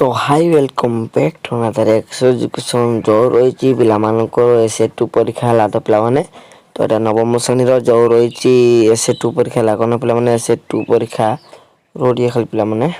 तो hi welcome back to another education जो रही पिलामानकर एसए2 परीक्षा है तो पिलामाने तो एटा नवम श्रेणी जो रही एसए2 परीक्षा है कौन पिलामाने एसए2 परीक्षा रोडिया खाली पिलामाने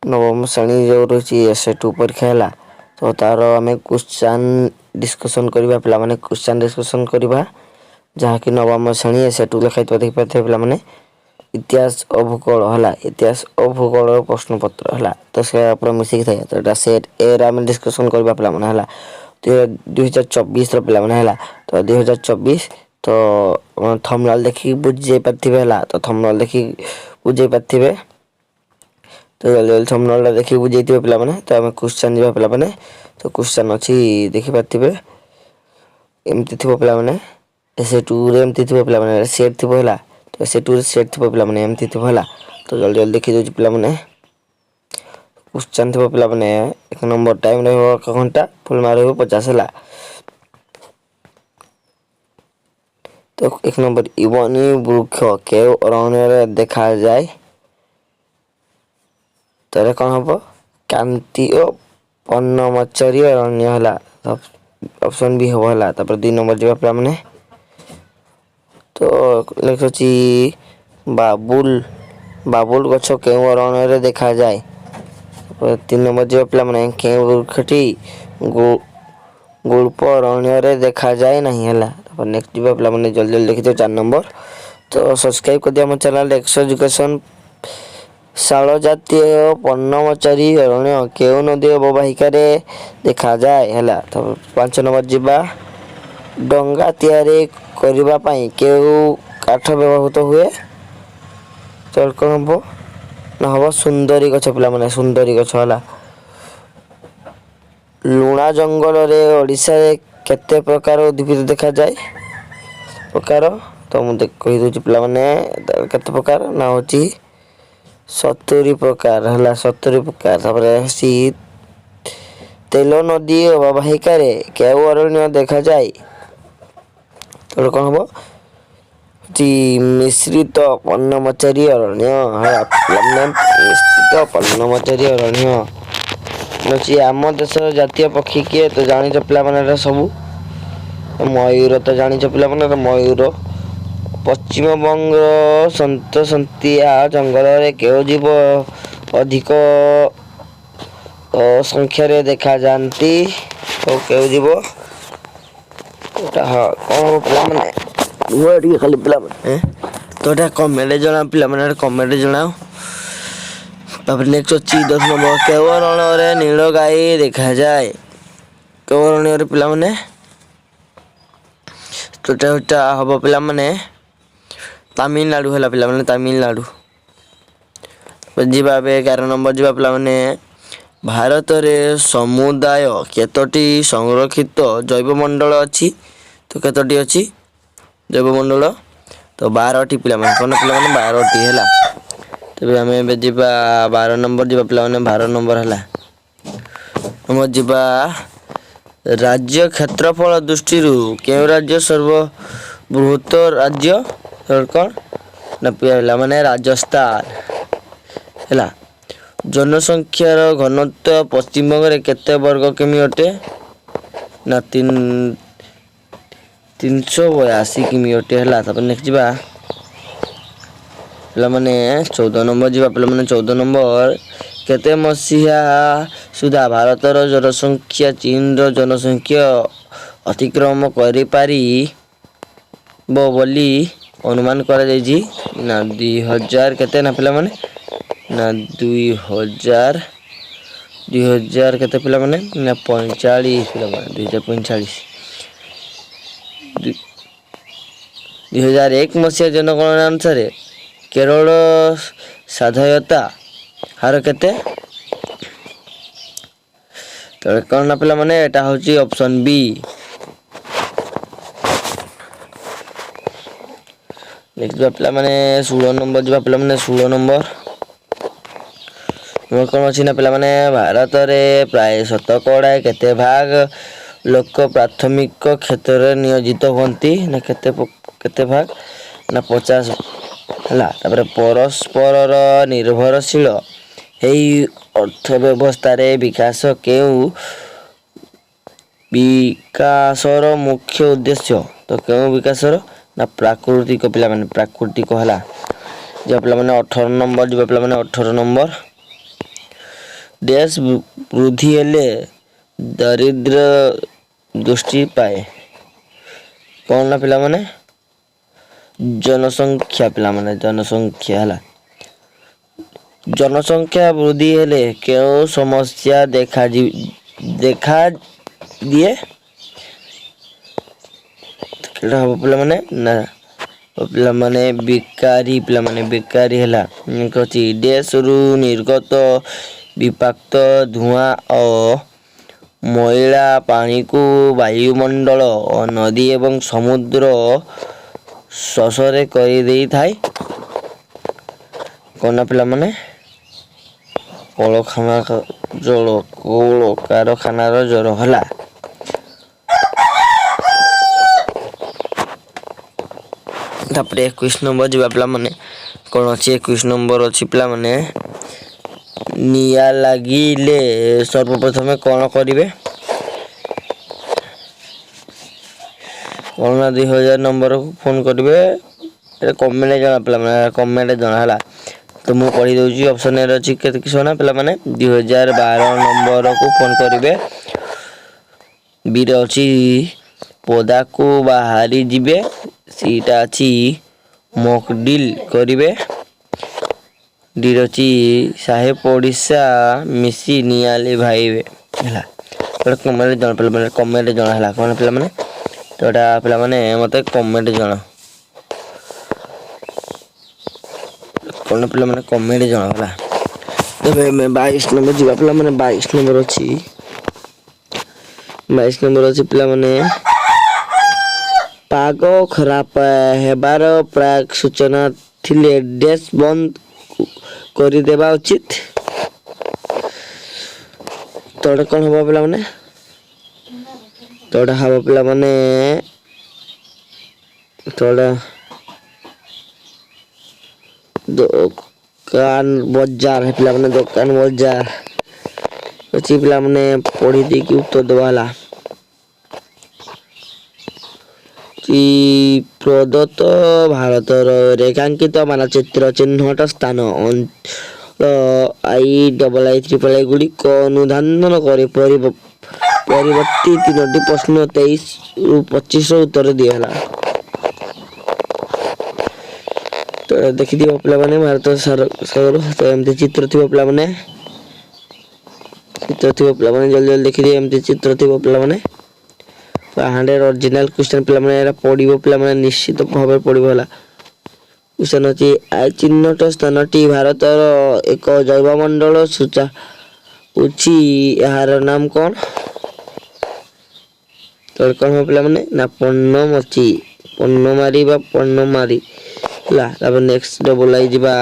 नवम श्रेणी जो रही एसए2 परीक्षा है तो तार आम क्वेश्चन डिस्कसन करबा पिलामाने क्वेश्चन डिस्कसन करबा जहाँकि नवम श्रेणी एसए2 लिखाई देखि पाथे पिलामाने इतिहास और भूगोल है इतिहास और भूगोल प्रश्न पत्र है तो से पूरा मिसिक थाए तो एटा सेट ए रा में डिस्कशन करबा पिला माने हला 2024 रो पिला माने हला तो 2024 तो थंबनेल देखि बुझ जाय पाथिबे हला तो थंबनेल देखि बुझ जाय पाथिबे तो जल्दी थंबनेल देखि बुझ जायतिबे पिला माने तो हम क्वेश्चन दिबा पिला माने तो क्वेश्चन अछि देखि पाथिबे एमति थिबो पिला माने एसे2 रे एमति थिबो पिला माने सेट थिबो हला तो एसे2 सेट थिबो पिला माने एमति थिबो हला तो जल्दी जल्दी देखि दउछि पिला माने क्वेश्चन थिबो पिला माने एक नंबर टाइम रहबो 1 घंटा फुल मार रहबो 50 हला तो एक नंबर इवनी वृक्ष के अरण्य रे देखा जाय तो कोन हबो कांति ओ पन्नमचरी अरण्य हला ऑप्शन बी हबो हला तापर 2 नंबर जेबा पिला माने तो लिखछि बाबुल गछ के अरण्य रे देखा जाय 3 नंबर जेबा पिला माने के वृक्षटी गुल्प अरण्य रे देखा जाय नहीं हला तापर नेक्स्ट जेबा पिला माने जल्दी जल्दी देखि 4 नंबर तो सब्सक्राइब कर दिया हमर चैनल एक्स एजुकेशन शाल जातीय पन्नमचरी अरण्य केउ नदी अववाहिका रे देखा जाय हला तो 5 नंबर जेबा डंगा तैयारी करबा पई केउ काठ व्यवहृत हुए तो कोन हबो ना हबो सुंदरी गछ पिला माने सुंदरी गछ हला लुणा जंगल रे ओडिसा रे केते प्रकार उद्भिद देखा जाय प्रकार तो मु कहि दोछि पिला माने केते प्रकार ना होछि 70 प्रकार हला 70 प्रकार तापर सी तेलो नदी अववाहिका रे केउ अरण्य देखा जाय तो कोन हबो मिश्रित पन्नमचरी अरण्य हला मिश्रित पन्नमचरी अरण्य नछि आम देश जातीय पक्षी के तो जानि छ पिला माने सब मयूर तो जानि छ पिला माने मयूर पश्चिम बंग संतसंतिया जंगल रे केउ जीव अधिक संख्या रे देखा जानती तो केउ जीव कौन पिला माने वर्ड खाली पिला माने तो एटा कमेंट जना पिला माने कमेंट जणाओ तापर नेक्स्ट अछि 10 नंबर केउ अरण्य रे नील गाई देखा जाय केउ अरण्य रे पिला माने तो एटा हबो पिला माने तमिलनाडु हला पिला माने तमिलनाडु जीवा 11 नंबर जीवा पिला माने भारत रे समुदाय केतोटी संरक्षित जैवमंडल अछि तो केतोटी अछि जैवमंडल तो 12 टी पिला माने कोन पिला माने 12 टी हला तबे हमें जीवा 12 नंबर जीवा पिला माने 12 नंबर हला हम जीवा राज्य क्षेत्रफल दृष्टि के राज्य सर्वबृहत राज्य कोन ना पिला माने राजस्थान हला जनसंख्यार घनत्व पश्चिम बंग रे केते वर्ग किमी अटे ना 382 किमी अटे हला तब नेक्स्ट जीवा पिला माने 14 नंबर जीवा पिला माने 14 नंबर केते मसिहा सुधा भारतर जनसंख्या चीन रो जनसंख्या अतिक्रम करि पारी बोली अनुमान करा जाय जी ना 2000 केते ना पिला माने ना 2000 केते पिला माने ना 45 पिला माने 2045 2001 मसिया जनगणना अनुसार केरल साधायता हार केते तो कोन ना पिला माने एटा होची ऑप्शन बी नेक्स्ट पिला माने 16 नंबर जीवा पिला माने 16 नंबर कोन अछि ना पिला माने भारत रे प्राय शतकड़ा केते भाग लोक प्राथमिक क्षेत्र रे नियोजित होंती ना केते भाग ना 50 ହେଲା। ତାପରେ ପରସ୍ପରର ନିର୍ଭରଶୀଳ ଏହି ଅର୍ଥ ବ୍ୟବସ୍ଥାରେ ବିକାଶର ମୁଖ୍ୟ ଉଦ୍ଦେଶ୍ୟ। ତ କେଉଁ ବିକାଶର? ନା ପ୍ରାକୃତିକ ପିଲାମାନେ ପ୍ରାକୃତିକ ହେଲା। ଯିବା ପିଲାମାନେ 18 ନମ୍ବର ଯିବା ପିଲାମାନେ 18 ନମ୍ବର। ଦେଶ ବୃଦ୍ଧି ହେଲେ ଦାରିଦ୍ର୍ୟ ଦୃଷ୍ଟି ପାଏ। କ'ଣ ନା ପିଲାମାନେ? ଜନସଂଖ୍ୟା ପିଲାମାନେ ଜନସଂଖ୍ୟା ହେଲା। ଜନସଂଖ୍ୟା ବୃଦ୍ଧି ହେଲେ କେଉଁ ସମସ୍ୟା ଦେଖାଦିଏ? କେଉଁଟା ହେବ ପିଲାମାନେ? ନା ପିଲାମାନେ ବେକାରୀ ହେଲା। ଅଛି ଦେଶରୁ ନିର୍ଗତ ବିଷାକ୍ତ ଧୂଆଁ ଓ ମଇଳା ପାଣିକୁ ବାୟୁମଣ୍ଡଳ ଓ ନଦୀ ଏବଂ ସମୁଦ୍ର ଶୋଷଣ କରିଦେଇଥାଏ। କ'ଣ ନା ପିଲାମାନେ? କଳକାରଖାନାର ଜଳ ହେଲା। ତାପରେ 21 ନମ୍ବର ଯିବା ପିଲାମାନେ। କ'ଣ ଅଛି 21 ନମ୍ବର ଅଛି ପିଲାମାନେ? ନିଆଁ ଲାଗିଲେ ସର୍ବପ୍ରଥମେ କ'ଣ କରିବେ? କ'ଣ ନା 2000 ନମ୍ବରକୁ ଫୋନ୍ କରିବେ। କମେଣ୍ଟ ଜଣା ପିଲାମାନେ କମେଣ୍ଟ ଜଣା ହେଲା। ତ ମୁଁ ପଢ଼ି ଦେଉଛି। ଅପସନ୍ ଏରେ ଅଛି କେତେ କିସ ନା ପିଲାମାନେ 2012 ନମ୍ବରକୁ ଫୋନ୍ କରିବେ। ବିରେ ଅଛି ପଦାକୁ ବାହାରି ଯିବେ। ସେଇଟା ଅଛି ମକ୍ ଡ୍ରିଲ୍ କରିବେ। ଡିରେ ଅଛି ସାହେ ପଡ଼ିଶା ମିଶି ନିଆଁ ଲିଭାଇବେ ହେଲା। କମେଣ୍ଟ ଜଣା ପିଲାମାନେ କମେଣ୍ଟ ଜଣା ହେଲା। କ'ଣ ପିଲାମାନେ? ତ ଏଇଟା ପିଲାମାନେ ମୋତେ କମେଣ୍ଟ ଜଣା। କ'ଣ ପିଲାମାନେ କମେଣ୍ଟ ଜଣା ହେଲା। ତେବେ ଆମେ 22 ନମ୍ବର ଯିବା ପିଲାମାନେ। 22 ନମ୍ବର ଅଛି ପିଲାମାନେ ପାଗ ଖରାପ ହେବାର ପ୍ରାକ୍ ସୂଚନା ଥିଲେ ଡ୍ୟାସ୍ ବନ୍ଦ କରିଦେବା ଉଚିତ। ତ ଏଇଟା କ'ଣ ହେବ ପିଲାମାନେ? ତ ଏଇଟା ହେବ ପିଲାମାନେ ଦୋକାନ ବଜାର ପିଲାମାନେ ଦୋକାନ ବଜାର ଅଛି ପିଲାମାନେ ପଢ଼ି ଦେଇକି ଉତ୍ତର ଦେବା ହେଲା। ପ୍ରଦତ୍ତ ଭାରତର ରେଖାଙ୍କିତ ମାନଚିତ୍ର ଚିହ୍ନଟ ସ୍ଥାନ IIII ଗୁଡ଼ିକ ଅନୁଧ୍ୟାନ କରି ପରବର୍ତ୍ତୀ 3ଟି ପ୍ରଶ୍ନ 23ରୁ 25ର ଉତ୍ତର ଦିଆହେଲା। ତ ଦେଖିଥିବ ପିଲାମାନେ ଭାରତ ସାଗର। ତ ଏମିତି ଚିତ୍ର ଥିବ ପିଲାମାନେ ଜଲ୍ଦି ଜଲ୍ଦି ଦେଖିଦିଅ। ଏମିତି ଚିତ୍ର ଥିବ ପିଲାମାନେ। 100 ଅରିଜିନାଲ କ୍ୱେଶ୍ଚନ ପିଲାମାନେ ଏରା ପଢ଼ିବ ପିଲାମାନେ ନିଶ୍ଚିତ ଭାବରେ ପଢ଼ିବ ହେଲା। କ୍ୱେଶ୍ଚନ ଅଛି ଚିହ୍ନଟ ସ୍ଥାନଟି ଭାରତର ଏକ ଜୈବମଣ୍ଡଳ ସୂଚାଉଛି। ଏହାର ନାମ କ'ଣ? ତ କ'ଣ ହେବ ପିଲାମାନେ? ନା ପର୍ଣ୍ଣମାରୀ ହେଲା। ତାପରେ ନେକ୍ସଟ ଡବଲ ଆଇ ଯିବା।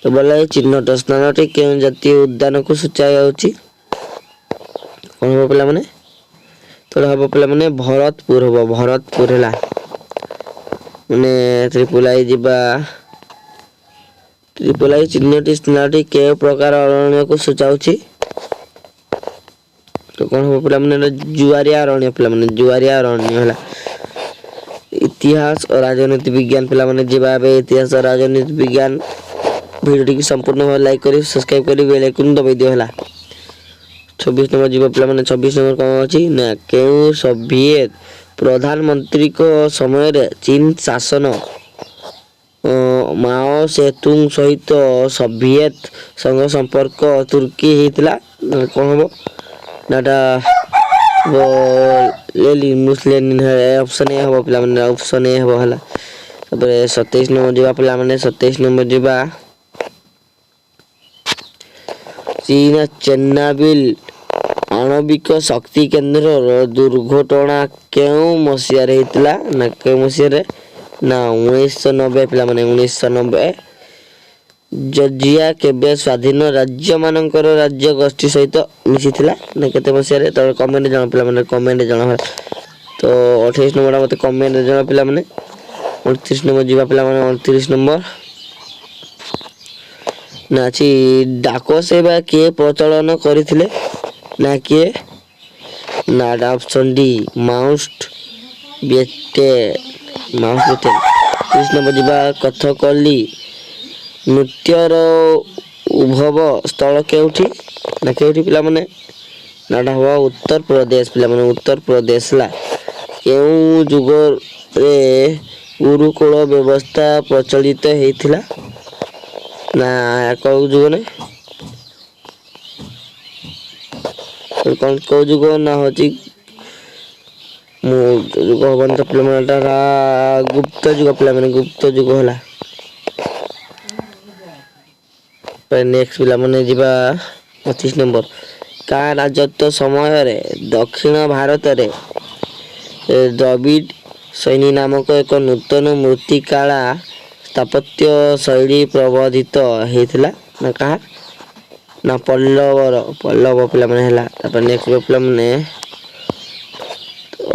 ଡବଲ ଆଇ ଚିହ୍ନଟ ସ୍ଥାନଟି କେଉଁ ଜାତୀୟ ଉଦ୍ୟାନକୁ ସୂଚାଉଛି? କ'ଣ ହେବ ପିଲାମାନେ? ତ ହେବ ପିଲାମାନେ ଭରତପୁର ହେବ। ଭରତପୁର ହେଲା। ମାନେ ତ୍ରିପୁଲ ଆଇ ଯିବା। ତ୍ରିପୁଲ ଆଇ ଚିହ୍ନଟି ସ୍ଥାନଟି କେଉଁ ପ୍ରକାର ଅରଣ୍ୟକୁ ସୂଚାଉଛି? ତ କ'ଣ ହେବ ପିଲାମାନେ? ଜୁଆରିଆ ଅରଣ୍ୟ ପିଲାମାନେ ଜୁଆରିଆ ଅରଣ୍ୟ ହେଲା। ଇତିହାସ ଓ ରାଜନୀତି ବିଜ୍ଞାନ ପିଲାମାନେ ଯିବା। ଏବେ ଇତିହାସ ଓ ରାଜନୀତି ବିଜ୍ଞାନ ଭିଡ଼ିଓଟିକୁ ସମ୍ପୂର୍ଣ୍ଣ ଭାବେ ଲାଇକ୍ କରି ସବସ୍କ୍ରାଇବ କରି ବେଲ୍ ଆଇକନ୍ ଦବାଇ ଦିଅ ହେଲା। 24 ନମ୍ବର ଯିବା ପିଲାମାନେ। 24 ନମ୍ବର କ'ଣ ଅଛି? ନା କେଉଁ ସୋଭିଏତ ପ୍ରଧାନମନ୍ତ୍ରୀଙ୍କ ସମୟରେ ଚୀନ ଶାସନ ମାଓ ସେତୁଙ୍ଗ ସହିତ ସୋଭିଏତ ସଂଘ ସମ୍ପର୍କ ତୁର୍କୀ ହେଇଥିଲା? କ'ଣ ହେବ? ନା ଏଟା ମୁସଲିନ ଅପସନ୍ ଏ ହେବ ପିଲାମାନେ। ଅପସନ୍ ଏ ହେବ ହେଲା। ତାପରେ 27 ନମ୍ବର ଯିବା ପିଲାମାନେ। 27 ନମ୍ବର ଯିବା। ଚୀନ ଚେର୍ନୋବିଲ ଆଣବିକ ଶକ୍ତି କେନ୍ଦ୍ରର ଦୁର୍ଘଟଣା କେଉଁ ମସିହାରେ ହେଇଥିଲା? ନା କେଉଁ ମସିହାରେ? ନା 1990 ପିଲାମାନେ 1990। ଜର୍ଜିଆ କେବେ ସ୍ୱାଧୀନ ରାଜ୍ୟମାନଙ୍କର ରାଜ୍ୟ ଗୋଷ୍ଠୀ ସହିତ ମିଶିଥିଲା? ନା କେତେ ମସିହାରେ? ତ କମେଣ୍ଟ ଜଣା ପିଲାମାନେ କମେଣ୍ଟ ଜଣା। ତ 28 ନମ୍ବର ମୋତେ କମେଣ୍ଟ ଜଣା ପିଲାମାନେ। 29 नंबर जीवा पिलाମାନେ 29 नंबर ना अछि डाक सेवा किए प्रचलन करथिले ना किए ना ऑप्शन डी माउस्ट बेटे 30 नंबर जीवा कथकली नृत्यर उद्भव स्थल केउठी ना केउठी पिलाମାନେ नाडा हुआ उत्तर प्रदेश पिलाମାନେ उत्तर प्रदेश ला केउ जुग रे गुरुकुल व्यवस्था प्रचलित हेथिला ना कौ जुग ने कौन कौ जुग ना होची जुग हबन तो पिलाମାନେ गुप्त जुग पिलाମାନେ गुप्त जुग होला नेक्स्ट पिलाମାନେ ଯିବା 25 नंबर का राजत्व समय रे दक्षिण भारत रे द्रविड़ शैली नामक एक नूतन मूर्तिकला स्थापत्य शैली प्रवर्धित हेथिला ना कहा ना पल्लव पिलाମାନେ ହେଲା तापर नेक्स्ट पिलाମାନେ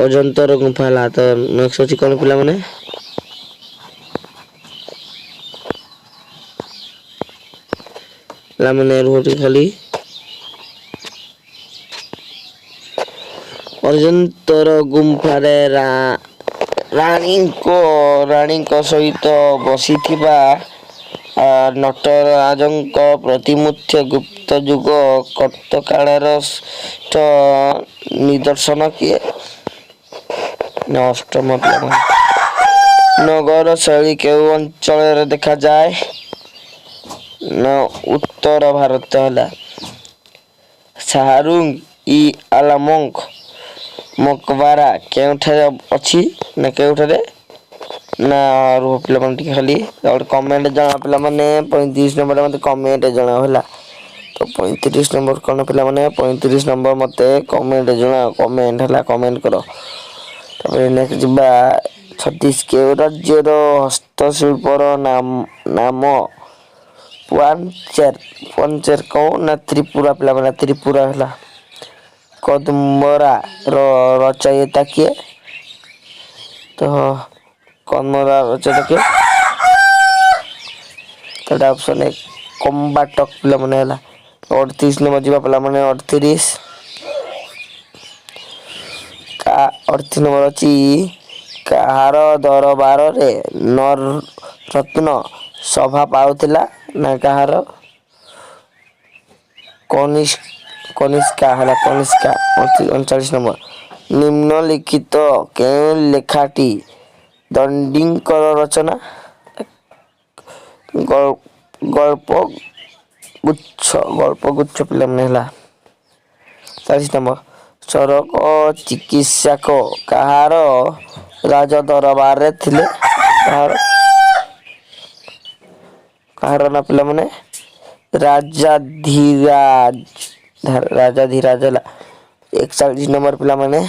अजंतर गुफा ହେଲା तो नेक्स्ट अछि कोन पिलाମାନେ पिलाମାନେ रोटी खाली अजंतर गुफा रे रानी को सहित बसिथिबा नटराजंक प्रतिमुख्य गुप्त जुग कटकाळर निदर्शन किए अष्टम नगर शैली केउ अंचल देखा जाए न उत्तर भारत है शाहरुंग इ आलमंग मकबरा केउठारे अछि ना केउठारे ना रो पिलाମାନେ ଟିକେ खाली और कमेंट जणा पिलाମାନେ 35 नंबर मते कमेंट जणा होला तो 35 नंबर कोन पिलाମାନେ 35 नंबर मते कमेंट जणा कमेंट होला कमेंट करो तबे नेक्स्ट जिबा 36 के राज्यर हस्तशिल्पर नाम पंचर को ना त्रिपुरा पिलाମାନେ त्रिपुरा होला कदम्बरा रचयिता किए तो कदम्बरा रचयिता किए तो ऑप्शन है कंबाटक पिलाମାନେ ହେଲା 38 नंबर जीवा पिलाମାନେ 38 का 38 नंबर अछि कहार दरबार रे नर रत्न सभा पाउथिला ना कहार कनिष्का है 39 नंबर निम्नलिखित के लेखाटी दंडीकर रचना गल्प गुच्छ पिलाମାନେ ହେଲା 40 नंबर चरक चिकित्सक कहार राज दरबार रे थिले कहार ना पिलाମାନେ राजाधिराज ହେଲା 41 नंबर पिलाମାନେ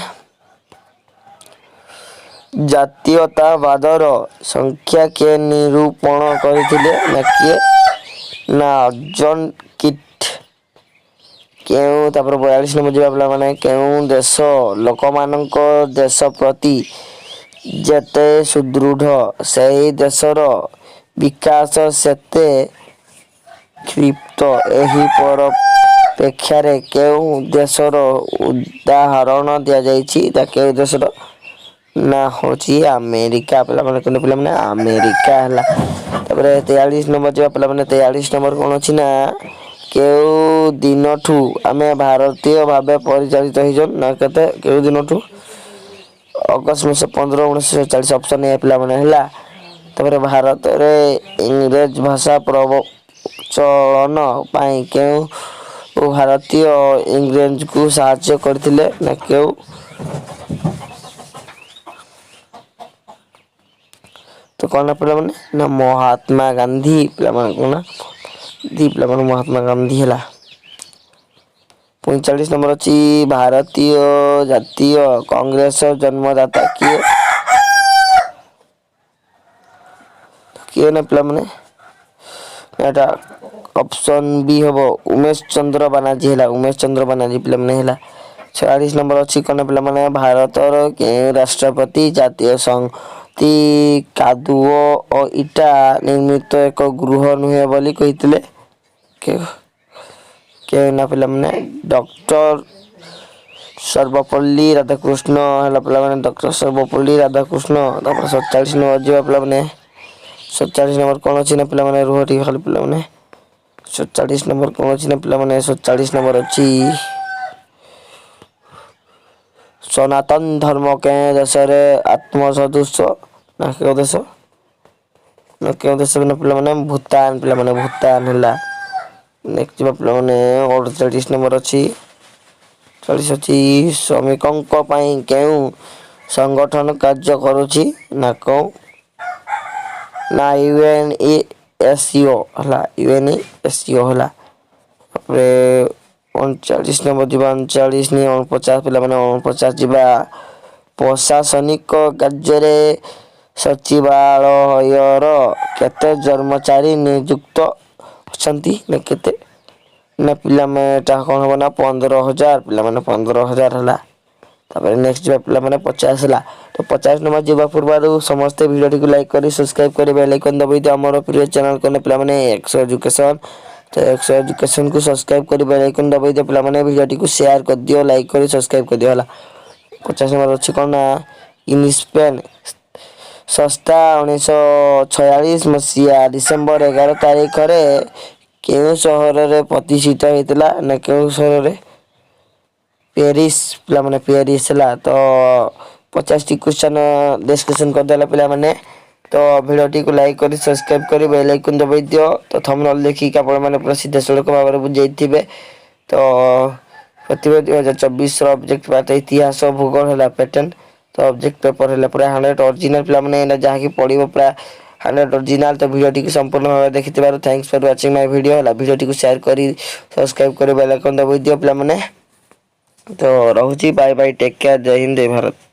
जातीयतावादर संख्या के निरूपण करथिले ना किए ना जॉन किट केउ तापर 42 नंबर जीवा पिलाମାନେ केउ देश लोकमानक देश प्रति जेते सुदृढ़ सही देशर विकास सेते क्षिप्त एही परिप्रेक्षारे केउ देशर उदाहरण दिया जायछि ता केउ देशर ना होची अमेरिका पिलाମାନେ कोन पिलाମାନେ अमेरिका हला तबरे 43 नंबर जे पिलाମାନେ 43 नंबर कोन अछि ना केउ दिनठू आमे भारतीय भाबे परिचालित हिजन ना कते केउ दिनठू अगस्त 15 1940 ऑप्शन ए पिलाମାନେ हला तबरे भारत रे इंग्रेज भाषा चलन पाई केउ भारतीय इंग्रेज को साहाय्य करथिले ना केउ तो कौन पिलाମାନେ ना महात्मा गांधी पिलाମାନେ कोन पिलाମାନେ महात्मा गांधी हला 45 नंबर अछि भारतीय जातीय कांग्रेस जन्मदाता किए ना पिलाମାନେ एटा ऑप्शन बी हबो उमेश चंद्र बनर्जी हला उमेश चंद्र बनर्जी पिलाମାନେ हला 46 नंबर अछि कोन पिलाମାନେ भारतर के राष्ट्रपति जातीय संघ ଅତି କାଦୁଅ ଓ ଇଟା ନିର୍ମିତ ଏକ ଗୃହ ନୁହେଁ ବୋଲି କହିଥିଲେ କେଉଁ ନା ପିଲାମାନେ ଡକ୍ଟର ସର୍ବପଲ୍ଲୀ ରାଧାକୃଷ୍ଣ ହେଲା ପିଲାମାନେ ଡକ୍ଟର ସର୍ବପଲ୍ଲୀ ରାଧାକୃଷ୍ଣ। ତାପରେ 47 ନମ୍ବର ଯିବା ପିଲାମାନେ 47 ନମ୍ବର କ'ଣ ଅଛି ନା ପିଲାମାନେ ରୁହ ଟିକେ ଖାଲି ପିଲାମାନେ 47 ନମ୍ବର କ'ଣ ଅଛି ନା ପିଲାମାନେ 47 ନମ୍ବର ଅଛି ସନାତନ ଧର୍ମ କେଉଁ ଦେଶରେ ଆତ୍ମସଦୃଶ ନା କେଉଁ ଦେଶ ନା କେଉଁ ଦେଶ ନା ପିଲାମାନେ ଭୁଟାନ ପିଲାମାନେ ଭୁଟାନ ହେଲା। ନେକ୍ସଟ ଯିବା ପିଲାମାନେ 48 ନମ୍ବର ଅଛି 40 ଅଛି ଶ୍ରମିକଙ୍କ ପାଇଁ କେଉଁ ସଂଗଠନ କାର୍ଯ୍ୟ କରୁଛି ନା କେଉଁ ନା ୟୁଏନଏସସିଓ ହେଲା ୟୁଏନଏସସିଓ ହେଲା। ତାପରେ 39 ନମ୍ବର ଯିବା 39 49 ପିଲାମାନେ 49 ଯିବା ପ୍ରଶାସନିକ କାର୍ଯ୍ୟରେ ସଚିବାଳୟର କେତେ କର୍ମଚାରୀ ନିଯୁକ୍ତ ଅଛନ୍ତି ନା କେତେ ନା ପିଲାମାନେ ଏଟା କ'ଣ ହବ ନା 15,000 ପିଲାମାନେ 15,000 ହେଲା। ତାପରେ ନେକ୍ସଟ ଯିବା ପିଲାମାନେ 50 ହେଲା। ତ 50 ନମ୍ବର ଯିବା ପୂର୍ବରୁ ସମସ୍ତେ ଭିଡ଼ିଓଟିକୁ ଲାଇକ୍ କରି ସବସ୍କ୍ରାଇବ କରି ବେଲ୍ ଆଇକନ୍ ଦବାଇଦିଅ ଆମର ପ୍ରିୟ ଚ୍ୟାନେଲ କନେ ପିଲାମାନେ ଏକ୍ସୋ ଏଜୁକେସନ। ତ ଏକ୍ସୋ ଏଜୁକେସନକୁ ସବସ୍କ୍ରାଇବ କରି ବେଲ୍ ଆଇକନ୍ ଦବାଇଦିଅ ପିଲାମାନେ ଭିଡ଼ିଓଟିକୁ ସେୟାର କରିଦିଅ ଲାଇକ୍ କରି ସବସ୍କ୍ରାଇବ କରିଦିଅ ହେଲା। 50 ନମ୍ବର ଅଛି କ'ଣ ନା ଇନସ୍ପେନ୍ ସଂସ୍ଥା 1946 ମସିହା ଡିସେମ୍ବର 11 ତାରିଖରେ କେଉଁ ସହରରେ ପ୍ରତିଷ୍ଠିତ ହୋଇଥିଲା ନା କେଉଁ ସହରରେ ପ୍ୟାରିସ ପିଲାମାନେ ପ୍ୟାରିସ ହେଲା। ତ 50ଟି କ୍ୱେଶ୍ଚନ ଡିସ୍କସନ କରିଦେଲା ପିଲାମାନେ। ତ ଭିଡ଼ିଓଟିକୁ ଲାଇକ୍ କରି ସବସ୍କ୍ରାଇବ କରି ବେଲ୍ ଆଇକନ୍ ଦବାଇ ଦିଅ। ତ ଥମ୍ବନେଲ୍ ଦେଖିକି ଆପଣମାନେ ପୁରା ସିଧାସଳଖ ଭାବରେ ବୁଝେଇଥିବେ। ତ ପ୍ରତିଭା 2024ର ଅବଜେକ୍ଟ ପାର୍ଟ ଇତିହାସ ଭୂଗୋଳ ହେଲା ପ୍ୟାଟର୍ନ। ତ ଅବଜେକ୍ଟ ପେପର ହେଲା ପୁରା 100 ଅରିଜିନାଲ ପିଲାମାନେ ଏଇଟା ଯାହାକି ପଡ଼ିବ ପୁରା 100 ଅରିଜିନାଲ। ତ ଭିଡ଼ିଓଟିକୁ ସମ୍ପୂର୍ଣ୍ଣ ଭାବରେ ଦେଖିଥିବାରୁ ଥ୍ୟାଙ୍କ୍ସ ଫର ୱାଚିଂ ମାଇ ଭିଡ଼ିଓ ହେଲା। ଭିଡ଼ିଓଟିକୁ ସେୟାର କରି ସବସ୍କ୍ରାଇବ କରି ବେଲ୍ ଆଇକନ୍ ଦବାଇ ଦିଅ ପିଲାମାନେ। ତ ରହୁଛି ବାଏ ବାଏ ଟେକ୍ କେୟାର ଜୟ ହିନ୍ଦ ଜୟ ଭାରତ।